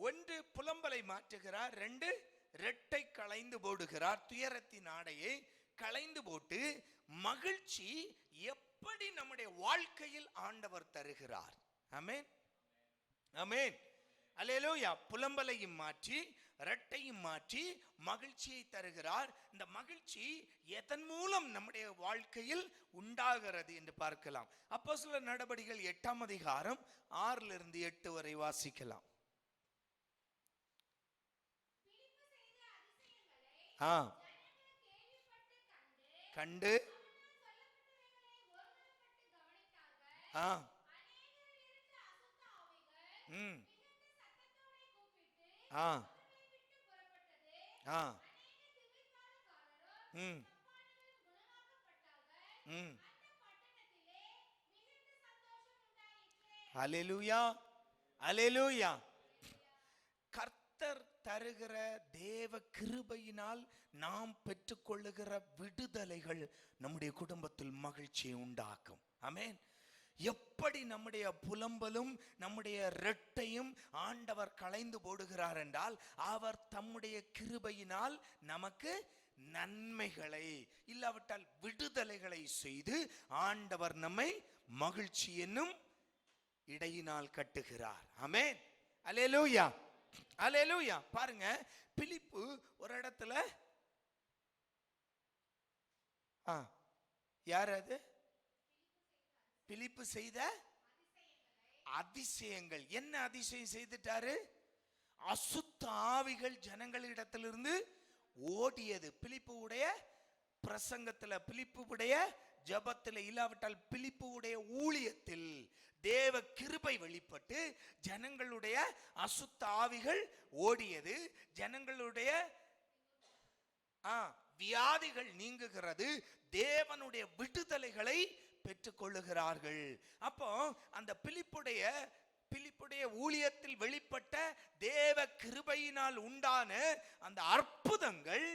ஒன்று புலம்பலை மாற்றுகிறார், ரெண்டு ரெட்டை களைந்து போடுகிறார். துயரத்தின் ஆடையை களைந்து போட்டு மகிழ்ச்சி எப்படி நம்முடைய வாழ்க்கையில் ஆண்டவர் தருகிறார். ஆமென், ஆமென், அல்லேலூயா. புலம்பலையும் மாற்றி இரட்டையும் மாற்றி மகிழ்ச்சியை தருகிறார். இந்த மகிழ்ச்சி எதன் மூலம் நம்முடைய வாழ்க்கையில் உண்டாகிறது என்று பார்க்கலாம். அப்போஸ்தலர் நடபடிகள் 8ஆம் அதிகாரம் 6 8 வரை வாசிக்கலாம். கண்டு அல்லேலூயா, அல்லேலூயா. கர்த்தர் தருகிற தேவ கிருபையினால் நாம் பெற்றுக்கொள்ளுகிற விடுதலைகள் நம்முடைய குடும்பத்தில் மகிழ்ச்சியை உண்டாக்கும். ஆமென். எப்படி நம்முடைய புலம்பலும் நம்முடைய இரட்டையும் ஆண்டவர் களைந்து போடுகிறார் என்றால், அவர் தம்முடைய கிருபையினால் நமக்கு நன்மைகளை இல்லாவிட்டால் விடுதலைகளை செய்து ஆண்டவர் நம்மை மகிழ்ச்சி என்னும் இடையினால் கட்டுகிறார். ஆமென், அல்லேலூயா, அல்லேலூயா. பாருங்க, பிலிப்பு ஒரு இடத்துல யார் அது? பிலிப்பு செய்த அதிசயங்கள். என்ன அதிசயம் செய்துட்டாரு? அசுத்த ஆவிகள் ஜனங்களிடத்திலிருந்து ஓடியது. பிலிப்புடைய பிரசங்கத்தில், பிலிப்புடைய ஜபத்தில், இல்லாவிட்டால் பிலிப்புடைய ஊழியத்தில் தேவ கிருபை வெளிப்பட்டு ஜனங்களுடைய அசுத்த ஆவிகள் ஓடியது. ஜனங்களுடைய வியாதிகள் நீங்குகிறது. தேவனுடைய விடுதலைகளை பெற்றுக்கொள்ளுகிறார்கள். அப்போ அந்த பிலிப்புடைய ஊழியத்தில் வெளிப்பட்ட தேவ கிருபையினால் உண்டான அந்த அற்புதங்கள்,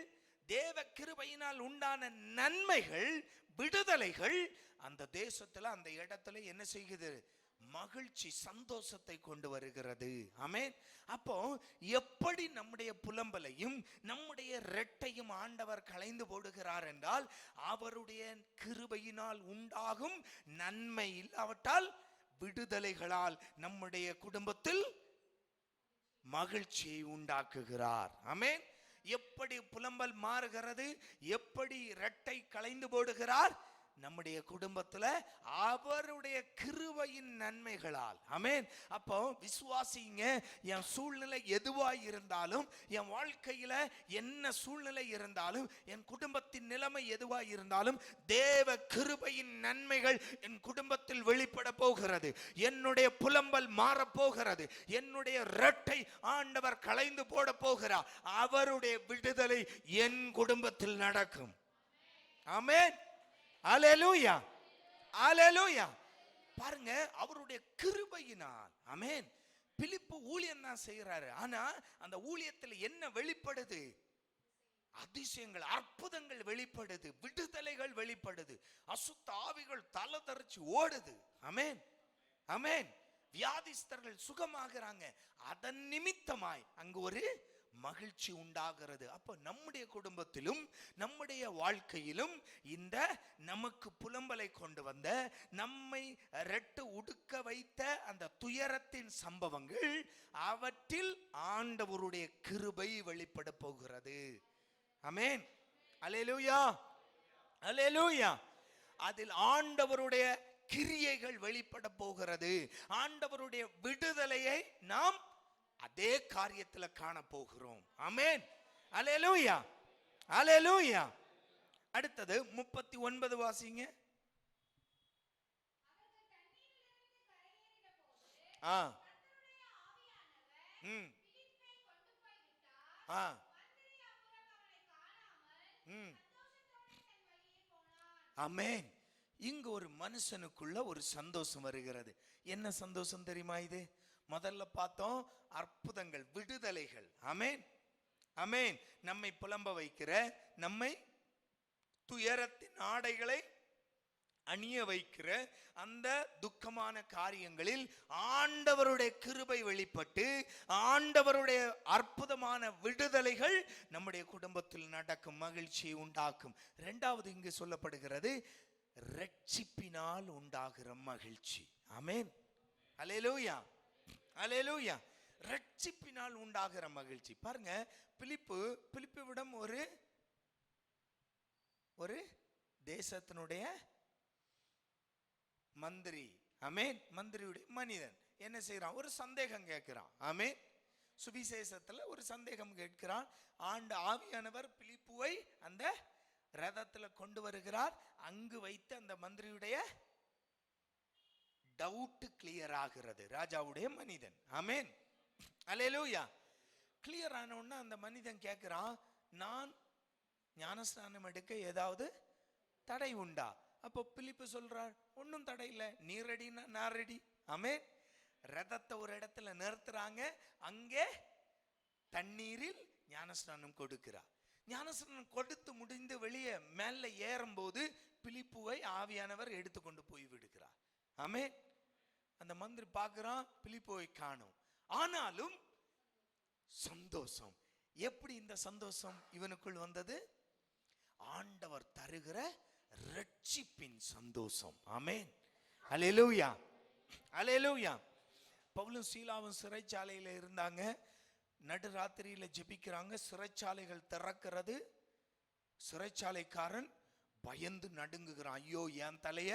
தேவ கிருபையினால் உண்டான நன்மைகள், விடுதலைகள் அந்த தேசத்துல, அந்த இடத்துல என்ன செய்கிறது? மகிழ்ச்சி, சந்தோஷத்தை கொண்டு வருகிறது. ஆமென். அப்போ எப்படி நம்முடைய புலம்பலையும் நம்முடைய இரட்டையும் ஆண்டவர் களைந்து போடுகிறார் என்றால், அவருடைய கிருபையினால் உண்டாகும் நன்மை, இல்லாவிட்டால் விடுதலைகளால் நம்முடைய குடும்பத்தில் மகிழ்ச்சியை உண்டாக்குகிறார். ஆமென். எப்படி புலம்பல் மாறுகிறது? எப்படி இரட்டை களைந்து போடுகிறார்? நம்முடைய குடும்பத்துல அவருடைய கிருபையின் நன்மைகளால். ஆமென். அப்போ விசுவாசிங்க, என் சூழ்நிலை எதுவாய் இருந்தாலும், என் வாழ்க்கையில என்ன சூழ்நிலை இருந்தாலும், என் குடும்பத்தின் நிலைமை எதுவாய் இருந்தாலும், தேவ கிருபையின் நன்மைகள் என் குடும்பத்தில் வெளிப்பட போகிறது. என்னுடைய புலம்பல் மாறப்போகிறது. என்னுடைய இரட்டை ஆண்டவர் களைந்து போட போகிறார். அவருடைய விடுதலை என் குடும்பத்தில் நடக்கும். ஆமென், அல்லேலூயா, அல்லேலூயா. பாருங்க, அவருடைய கிருபையினால். ஆமென். பிலிப்பு ஊழியம் தான் செய்யறாரு. ஆனா அந்த ஊழியத்தில் என்ன வெளிப்படுது? அதிசயங்கள், அற்புதங்கள் வெளிப்படுது, விடுதலைகள் வெளிப்படுது, அசுத்த ஆவிகள் தலதறிச்சு ஓடுது. ஆமென், ஆமென். வியாதிஸ்தர்கள் சுகமாகறாங்க. அதன் நிமித்தமாய் அங்கு ஒரு மகிழ்ச்சி உண்டாகிறது. அப்ப நம்முடைய குடும்பத்திலும் நம்முடைய வாழ்க்கையிலும் இந்த நமக்கு புலம்பலை கொண்டு வந்த, நம்மை ரெட்டு உடுக்க வைத்த அந்த துயரத்தின் சம்பவங்கள், அவற்றில் ஆண்டவருடைய கிருபை வெளிப்பட போகிறது. ஆமென், அல்லேலூயா, அல்லேலூயா. அதில் ஆண்டவருடைய கிரியைகள் வெளிப்பட போகிறது. ஆண்டவருடைய விடுதலையை நாம் அதே காரியத்தில் காண போகிறோம். ஆமென், அல்லேலூயா, அல்லேலூயா. அடுத்தது 39 வாசிங்க. ஆமென். இங்கு ஒரு மனுஷனுக்குள்ள ஒரு சந்தோஷம் வருகிறது. என்ன சந்தோஷம் தெரியுமா? இது முதல்ல பார்த்தோம் அற்புதங்கள், விடுதலைகள். ஆமென், ஆமென். நம்மை புலம்ப வைக்கிற, நம்மை துயரத்தின் ஆடைகளை அணிய வைக்கிற அந்த துக்கமான காரியங்களில் ஆண்டவருடைய கிருபை வெளிப்பட்டு ஆண்டவருடைய அற்புதமான விடுதலைகள் நம்முடைய குடும்பத்தில் நடக்கும், மகிழ்ச்சியை உண்டாக்கும். இரண்டாவது இங்கு சொல்லப்படுகிறது ரட்சிப்பினால் உண்டாகிற மகிழ்ச்சி. ஆமென், அல்லேலூயா, அல்லேலூயா. ரட்சிப்பினால் உண்டாகிற மகிழ்ச்சி. பாருங்க, பிலிப்புவிடம் ஒரு தேசத்தினுடைய மந்திரி, ஆமென், மந்திரியுடைய மனிதன் என்ன செய்யறான்? ஒரு சந்தேகம் கேட்கிறான். ஆமென், சுவிசேஷத்துல ஒரு சந்தேகம் கேட்கிறான். ஆவியானவர் பிலிப்புவை அந்த ரதத்துல கொண்டு வருகிறார். அங்கு வைத்து அந்த மந்திரியுடைய டவுட் கிளியர் ஆகிறது. ராஜாவுடைய மனிதன், ஆமென், அல்லேலூயா. கிளியர் ஆன உடனே அந்த மனிதன் கேட்கிறான், நான் ஞானஸ்நானம் எடுக்க ஏதாவது தடை உண்டா? அப்போ பிலிப்பு சொல்றார், ஒன்றும் தடை இல்லை, நீ ரெடினா நான் ரெடி. ஆமென். ரதத்தை ஒரு இடத்துல நிறுத்துறாங்க. அங்கே தண்ணீரில் ஞானஸ்நானம் கொடுக்கிறார். ஞானஸ்நானம் கொடுத்து முடிந்து வெளியே மேல ஏறும்போது பிலிப்புவை ஆவியானவர் எடுத்துக்கொண்டு போய் விடுகிறார். ஆமென். அந்த மந்திரி பார்க்கிறான், பிலிப்புவை காணோம். ஆனாலும் சந்தோஷம். எப்படி இந்த சந்தோஷம் இவனுக்குள் வந்தது? ஆண்டவர் தருகிற ரட்சிப்பின் சந்தோஷம். ஆமென், அல்லேலூயா, அல்லேலூயா. பவுலும் சீலாவும் சிறைச்சாலையில் இருந்தாங்க. நடுராத்திரியில ஜெபிக்கிறாங்க. சிறைச்சாலைகள் திறக்கிறது. சிறைச்சாலைக்காரன் பயந்து நடுங்குகிறான். ஐயோ, என் தலைய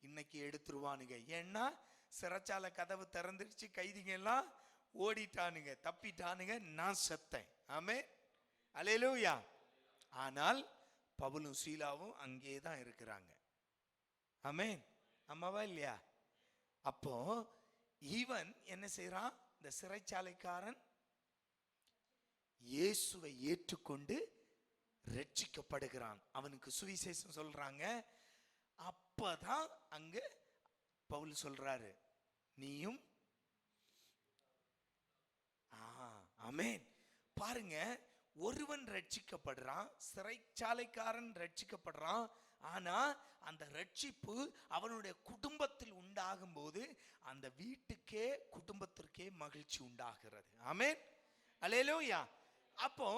இன்னைக்கு எடுத்துருவானுங்க. ஏன்னா சிறைச்சாலை கதவு திறந்துருச்சு, கைதிங்க எல்லாம் ஓடிட்டானுங்க, தப்பிட்டானுங்க, நான் செத்தேன். ஆமென், அல்லேலூயா. ஆனால் பவுலும் சீலாவும் அங்கே தான் இருக்கிறாங்க. ஆமென், அம்மாவா இல்லையா? அப்போ இவன் என்ன செய்யறான்? இந்த சிறைச்சாலைக்காரன் இயேசுவை ஏற்றுக்கொண்டு ரட்சிக்கப்படுகிறான். அவனுக்கு சுவிசேஷம் சொல்றாங்க. அப்பதான் அங்க பவுல் சொல்றாரு, நீயும். ஆமென். பாருங்க, ஒருவன் ரட்சிக்கப்படுறான், சிறைச்சாலைக்காரன் ரட்சிக்கப்படுறான். ஆனா அந்த ரட்சிப்பு அவனுடைய குடும்பத்தில் உண்டாகும் போது அந்த வீட்டுக்கே, குடும்பத்திற்கே மகிழ்ச்சி உண்டாகிறது. ஆமென், அல்லேலூயா. அப்போ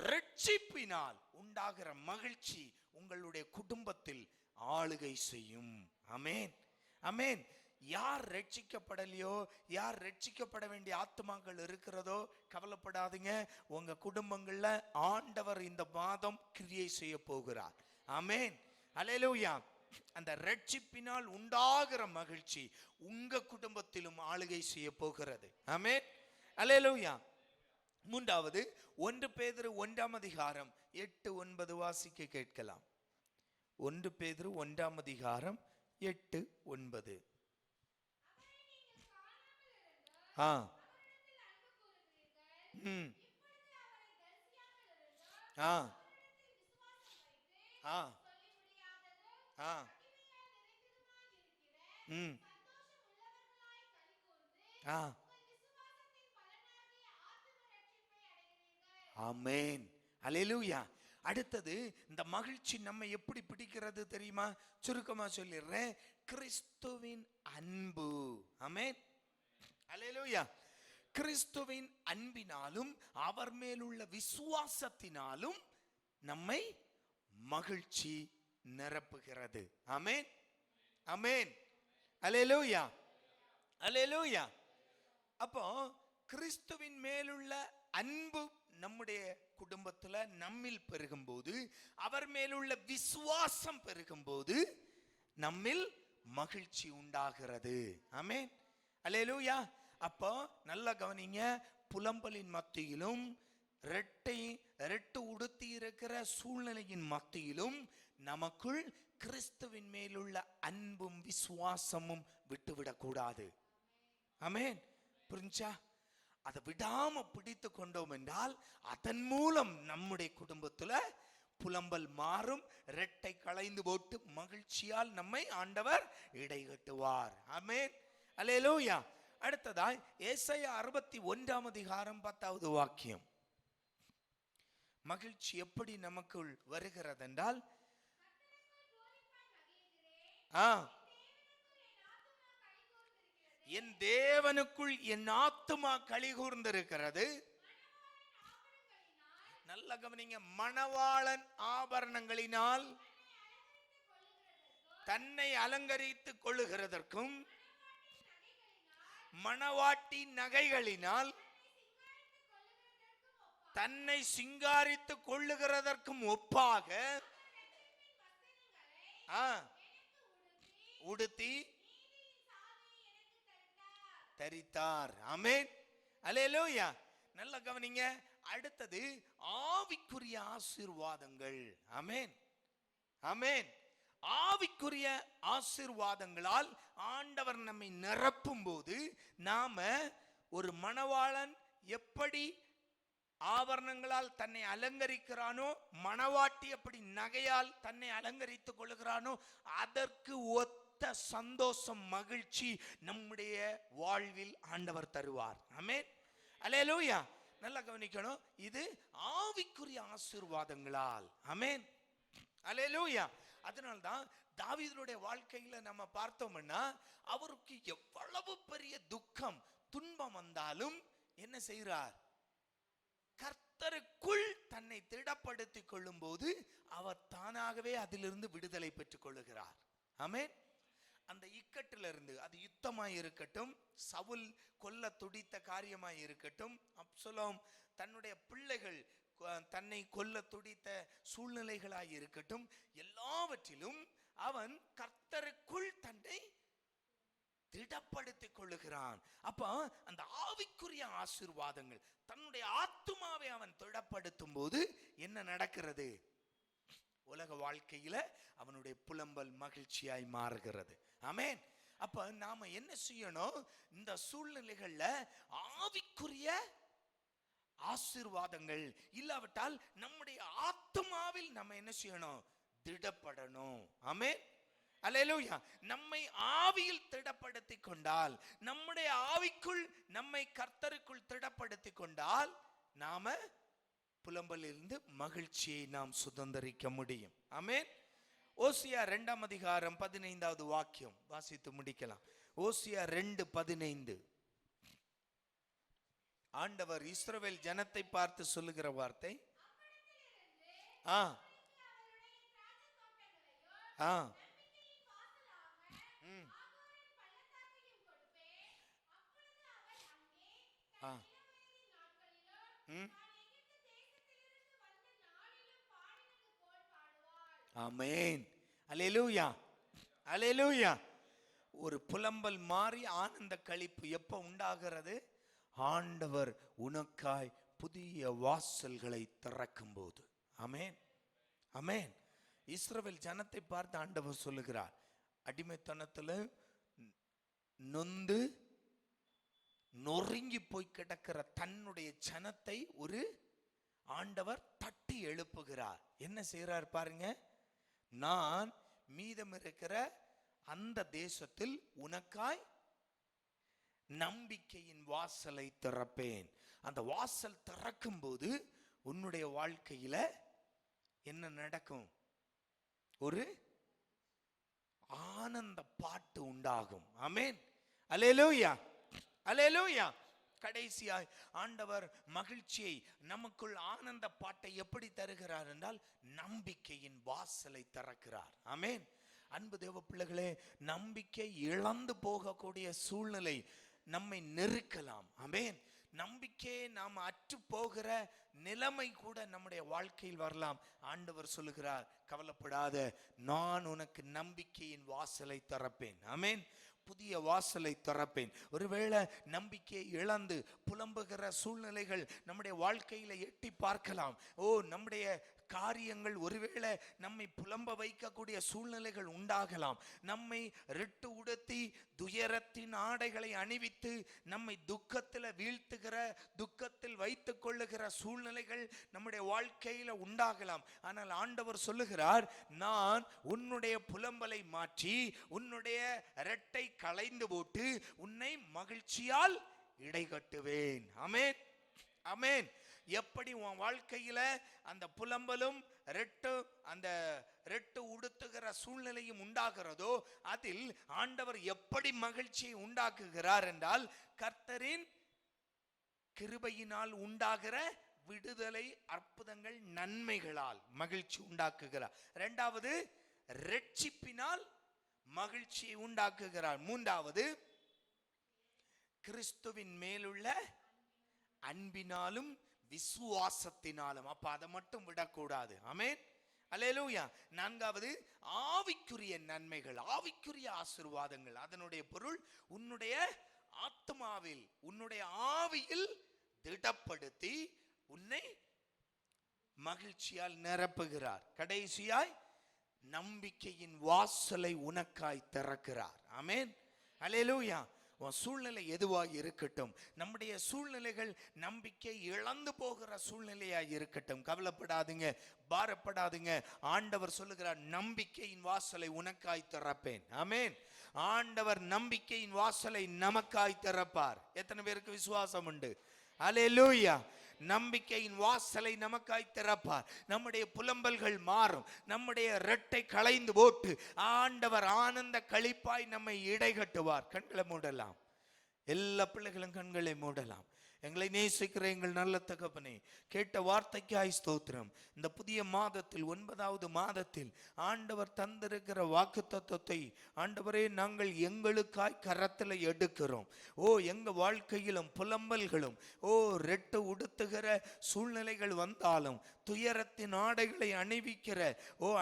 ரட்சிப்பினால் உண்டாகிற மகிழ்ச்சி உங்களுடைய குடும்பத்தில் ஆளுகை செய்யும். ஆமென், ஆமென். யார் ரட்சிக்கப்படலையோ, யார் ரட்சிக்கப்பட வேண்டிய ஆத்மாக்கள் இருக்கிறதோ, கவலைப்படாதீங்க. உங்க குடும்பங்கள்ல ஆண்டவர் இந்த மாதம் கிரியை செய்ய போகிறார். ஆமென், அல்லேலூயா. அந்த ரட்சிப்பினால் உண்டாகிற மகிழ்ச்சி உங்க குடும்பத்திலும் ஆளுகை செய்ய போகிறது. ஆமென், அல்லேலூயா. மூன்றாவது, 1 பேதுரு 1ஆம் அதிகாரம் 8-9 வாசிக்க கேட்கலாம். 1 பேதுரு 1ஆம் அதிகாரம் 8-9. ஆமென், அல்லேலூயா. அடுத்தது, இந்த மகிழ்ச்சி நம்ம எப்படி பிடிக்கிறது தெரியுமா? சுருக்கமா சொல்லிடுறேன். கிறிஸ்துவின் அன்பு. ஆமென், அல்லேலூயா. கிறிஸ்துவின் அன்பினாலும் அவர் மேலுள்ள விசுவாசத்தினாலும் நம்மை மகிழ்ச்சி நிரப்புகிறது. ஆமென், ஆமென், அல்லேலூயா, அல்லேலூயா. அப்போ கிறிஸ்துவின் மேலுள்ள அன்பு நம்முடைய குடும்பத்துல நம்மில் பெருகும்போது, அவர் மேலுள்ள விசுவாசம் பெருகும்போது நம்மில் மகிழ்ச்சி உண்டாகிறது. ஆமென், அல்லேலூயா. அப்போ நல்லா கவனிங்க. புலம்பலின் மத்தியிலும் ரெட்டு உடுத்தி இருக்கிற சூழ்நிலையின் மத்தியிலும் நமக்குள் கிறிஸ்துவின் மேலுள்ள அன்பும் விசுவாசமும் விட்டுவிடக்கூடாது. ஆமென், புரிஞ்சா? அதை விடாம பிடித்து கொண்டோம் என்றால் அதன் மூலம் நம்முடைய குடும்பத்துல புலம்பல் மாறும். ரெட்டை களைந்து போட்டு மகிழ்ச்சியால் நம்மை ஆண்டவர் இடைகட்டுவார். ஆமென், அல்லேலூயா. அடுத்ததாய் ஏசாயா 61 அதிகாரம் 10வது வாக்கியம். மகிழ்ச்சி எப்படி நமக்குள் வருகிறது என்றால், என் தேவனுக்குள் என் ஆத்துமா களி கூர்ந்திருக்கிறது. நல்ல கவனிங்க, மணவாளன் ஆபரணங்களினால் தன்னை அலங்கரித்துக் கொள்ளுகிறதற்கும் மணவாட்டி நகைகளினால் தன்னை சிங்காரித்துக் கொள்ளுகிறதற்கும் ஒப்பாக உடுத்தி தரித்தார். ஆமென், அல்லேலூயா. நல்ல கவனிங்க, அடுத்தது ஆவிக்குரிய ஆசீர்வாதங்கள். ஆமென், ஆமென். ஆவிக்குரிய ஆசீர்வாதங்களால் ஆண்டவர் நம்மை நிரப்பும் போது நாம ஒரு மணவாளன் எப்படி ஆபரணங்களால் தன்னை அலங்கரிக்கிறானோ, மணவாட்டி எப்படி நகையால் தன்னை அலங்கரித்துக் கொள்ளுகிறானோ, அதற்கு ஒத்த சந்தோஷம், மகிழ்ச்சி நம்முடைய வாழ்வில் ஆண்டவர் தருவார். ஆமென், அல்லேலூயா. நல்லா கவனிக்கணும், இது ஆவிக்குரிய ஆசீர்வாதங்களால். ஆமென், அல்லேலூயா. அதனால்தான் தாவீதுடைய வாழ்க்கையில நம்ம பார்த்தோம்னா, அவருக்கு எவ்வளவு பெரிய துக்கம் துன்பம் வந்தாலும் என்ன செய்கிறார்? கர்த்தருக்குள் தன்னை திடப்படுத்திக் கொள்ளும் போது அவர் தானாகவே அதிலிருந்து விடுதலை பெற்றுக் கொள்ளுகிறார். ஆமென். அந்த இக்கட்டிலிருந்து, அது யுத்தமாய் இருக்கட்டும், சவுல் கொல்ல துடித்த காரியமாய் இருக்கட்டும், அப்சலோம் தன்னுடைய பிள்ளைகள் தன்னை கொல்ல துடித்த சூழ்நிலைகளாய் இருக்கட்டும், எல்லாவற்றிலும் அவன் கர்த்தருக்குள் தன்னை திடப்படுத்திக் கொள்ளுகிறான். அப்ப அந்த ஆவிக்குரிய ஆசீர்வாதங்கள், தன்னுடைய ஆத்துமாவை அவன் திடப்படுத்தும் போது என்ன நடக்கிறது? உலக வாழ்க்கையில அவனுடைய புலம்பல் மகிழ்ச்சியாய் மாறுகிறது. ஆமென். அப்ப நாம என்ன செய்யணும்? இந்த சூழ்நிலைகள்ல ஆவிக்குரிய ஆசீர்வாதங்கள் இல்லாவிட்டால் நம்முடைய ஆத்துமாவில் நம்ம என்ன செய்யணும்? திடப்படணும். ஆமென், அல்லேலூயா. நம்மை ஆவியில் திடப்படுத்திக் கொண்டால், நம்முடைய ஆவிக்குள் நம்மை கர்த்தருக்குள் திடப்படுத்திக் கொண்டால், நாம புலம்பலிலிருந்து மகிழ்ச்சியை நாம் சுதந்திரிக்க முடியும். ஆமென். ஓசியா 2 அதிகாரம் 15வது வாக்கியம் வாசித்து முடிக்கலாம். ஓசியா 2:15. ஆண்டவர் இஸ்ரவேல் ஜனத்தை பார்த்து சொல்லுகிற வார்த்தை, ஆமென், அல்லேலூயா, அல்லேலூயா. ஒரு புலம்பல் மாறி ஆனந்த களிப்பு எப்ப உண்டாகிறது? ஆண்டவர் உனக்காய் புதிய வாசல்களை திறக்கும் போது. ஆமென், ஆமென். இஸ்ரவேல் ஜனத்தை பார்த்து ஆண்டவர் சொல்லுகிறார், அடிமைத்தனத்தில் நொந்து நொறுங்கி போய் கிடக்கிற தன்னுடைய ஜனத்தை ஒரு ஆண்டவர் தட்டி எழுப்புகிறார். என்ன செய்கிறார் பாருங்க, நான் மீதம் இருக்கிற அந்த தேசத்தில் உனக்காய் நம்பிக்கையின் வாசலை திறப்பேன். அந்த வாசல் திறக்கும் போது உன்னுடைய வாழ்க்கையில என்ன நடக்கும்? ஒரு ஆனந்த பாட்டு உண்டாகும். ஆமென், அல்லேலூயா, அல்லேலூயா. கடைசியாய் ஆண்டவர் மகிழ்ச்சியை, நமக்குள் ஆனந்த பாட்டை எப்படி தருகிறார் என்றால், நம்பிக்கையின் வாசலை திறக்கிறார். ஆமென். அன்பு தேவ பிள்ளைகளே, நம்பிக்கை இழந்து போகக்கூடிய சூழ்நிலை நம்மை நெருக்கலாம். ஆமென். நம்பிக்கையை நாம் அற்று போகிற நிலைமை கூட நம்முடைய வாழ்க்கையில் வரலாம். ஆண்டவர் சொல்லுகிறார், கவலைப்படாத, நான் உனக்கு நம்பிக்கையின் வாசலை திறப்பேன். ஆமென், புதிய வாசலை திறப்பேன். ஒருவேளை நம்பிக்கையை இழந்து புலம்புகிற சூழ்நிலைகள் நம்முடைய வாழ்க்கையில எட்டி பார்க்கலாம். நம்முடைய காரியங்கள் ஒருவேளை நம்மை புலம்ப வைக்கக்கூடிய சூழ்நிலைகள் உண்டாகலாம். நம்மை ரெட்டு உடுத்தி துயரத்தின் ஆடைகளை அணிவித்து நம்மை துக்கத்தில் வீழ்த்துகிற, துக்கத்தில் வைத்துக் கொள்ளுகிற சூழ்நிலைகள் நம்முடைய வாழ்க்கையில உண்டாகலாம். ஆனால் ஆண்டவர் சொல்லுகிறார், நான் உன்னுடைய புலம்பலை மாற்றி உன்னுடைய ரெட்டை களைந்து போட்டு உன்னை மகிழ்ச்சியால் இடைகட்டுவேன். ஆமென், ஆமென். எப்படி உன் வாழ்க்கையில அந்த புலம்பலும் அந்த ரெட்டு உடுத்துகிற சூழ்நிலையும் உண்டாகிறதோ, அதில் ஆண்டவர் எப்படி மகிழ்ச்சியை உண்டாக்குகிறார் என்றால், கர்த்தரின் கிருபையினால் உண்டாகிற விடுதலை, அற்புதங்கள், நன்மைகளால் மகிழ்ச்சி உண்டாக்குகிறார். இரண்டாவது, ரட்சிப்பினால் மகிழ்ச்சியை உண்டாக்குகிறார். மூன்றாவது, கிறிஸ்துவின் மேலுள்ள அன்பினாலும் விசுவாசத்தினாலும். அப்ப அதை மட்டும் விடக்கூடாது. ஆமென், அல்லேலூயா. நான்காவது, ஆவிக்குரிய நன்மைகள், ஆவிக்குரிய ஆசீர்வாதங்கள். அதனுடைய பொருள், உன்னுடைய ஆத்மாவில், உன்னுடைய ஆவியில் திடப்படுத்தி உன்னை மகிழ்ச்சியால் நிரப்புகிறார். கடைசியாய் நம்பிக்கையின் வாசலை உனக்காய் திறக்கிறார். ஆமென், அல்லேலூயா. சூழ்நிலை எதுவாக இருக்கட்டும், நம்முடைய சூழ்நிலைகள் நம்பிக்கை இழந்து போகிற சூழ்நிலையாய் இருக்கட்டும், கவலைப்படாதுங்க, பாரப்படாதுங்க. ஆண்டவர் சொல்லுகிறார், நம்பிக்கையின் வாசலை உனக்காய் திறப்பேன். ஆமென். ஆண்டவர் நம்பிக்கையின் வாசலை நமக்காய் திறப்பார். எத்தனை பேருக்கு விசுவாசம் உண்டு? அல்லேலூயா. நம்பிக்கையின் வாசலை நமக்காய் திறப்பார். நம்முடைய புலம்பல்கள் மாறும், நம்முடைய ரெட்டை களைந்து போட்டு ஆண்டவர் ஆனந்த களிப்பாய் நம்மை இடைகட்டுவார். கண்களை மூடலாம், எல்லா பிள்ளைகளும் கண்களை மூடலாம். எங்களை நேசிக்கிற எங்கள் நல்ல தகப்பனே, கேட்ட வார்த்தைக்காய் ஸ்தோத்திரம். இந்த புதிய மாதத்தில், 9வது மாதத்தில் ஆண்டவர் தந்திருக்கிற வாக்குத்தத்தத்தை ஆண்டவரே நாங்கள் எங்களுக்காய் கரத்தில் எடுக்கிறோம். எங்க வாழ்க்கையிலும் புலம்பல்களும், ரெட்டு உடுத்துகிற சூழ்நிலைகள் வந்தாலும், துயரத்தின் ஆடைகளை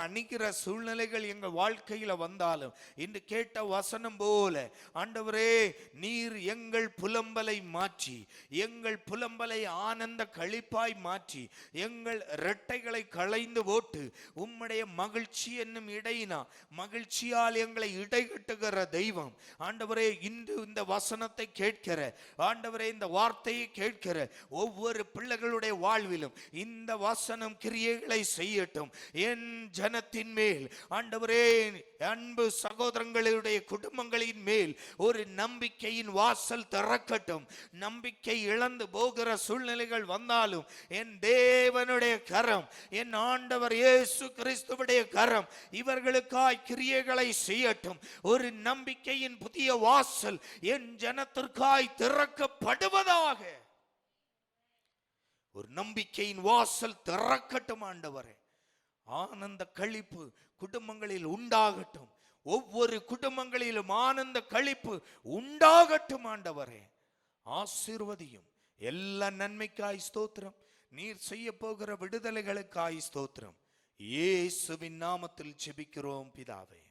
அணிகிற சூழ்நிலைகள் எங்கள் வாழ்க்கையில வந்தாலும், இன்று கேட்ட வசனம் போல ஆண்டவரே, நீர் எங்கள் புலம்பலை மாற்றி, எங்கள் புலம்பலை ஆனந்த களிப்பாய் மாற்றி, எங்கள் இரட்டைகளை களைந்து போட்டு உம்முடைய மகிழ்ச்சி என்னும் இடையினா மகிழ்ச்சியால் எங்களை இடைகட்டுகிற தெய்வம். ஆண்டவரே, இன்று இந்த வசனத்தை கேட்கிற ஆண்டவரே, இந்த வார்த்தையை கேட்கிற ஒவ்வொரு பிள்ளைகளுடைய வாழ்விலும் இந்த வசனம் கிரியைகளை செய்யட்டும். என் ஜனத்தின் மேல் ஆண்டவரே, அன்பு சகோதரங்களுடைய குடும்பங்களின் மேல் ஒரு நம்பிக்கையின் வாசல் திறக்கட்டும். நம்பிக்கை இழந்து போகிற சூழ்நிலைகள் வந்தாலும் என் தேவனுடைய கரம், என் ஆண்டவர் இயேசு கிறிஸ்துவுடைய கரம் இவர்களுக்காய் கிரியைகளை செய்யட்டும். ஒரு நம்பிக்கையின் புதிய வாசல் என் ஜனத்திற்காய் திறக்கப்படுவதாக. ஒரு நம்பிக்கையின் வாசல் திறக்கட்டும் ஆண்டவரே. ஆனந்த களிப்பு குடும்பங்களில் உண்டாகட்டும். ஒவ்வொரு குடும்பங்களிலும் ஆனந்த களிப்பு உண்டாகட்டும் ஆண்டவரே. ஆசீர்வதியும். எல்லா நன்மைக்காய் ஸ்தோத்திரம். நீர் செய்ய போகிற விடுதலைகளுக்காய் ஸ்தோத்திரம். இயேசுவின் நாமத்தில் ஜெபிக்கிறோம் பிதாவே.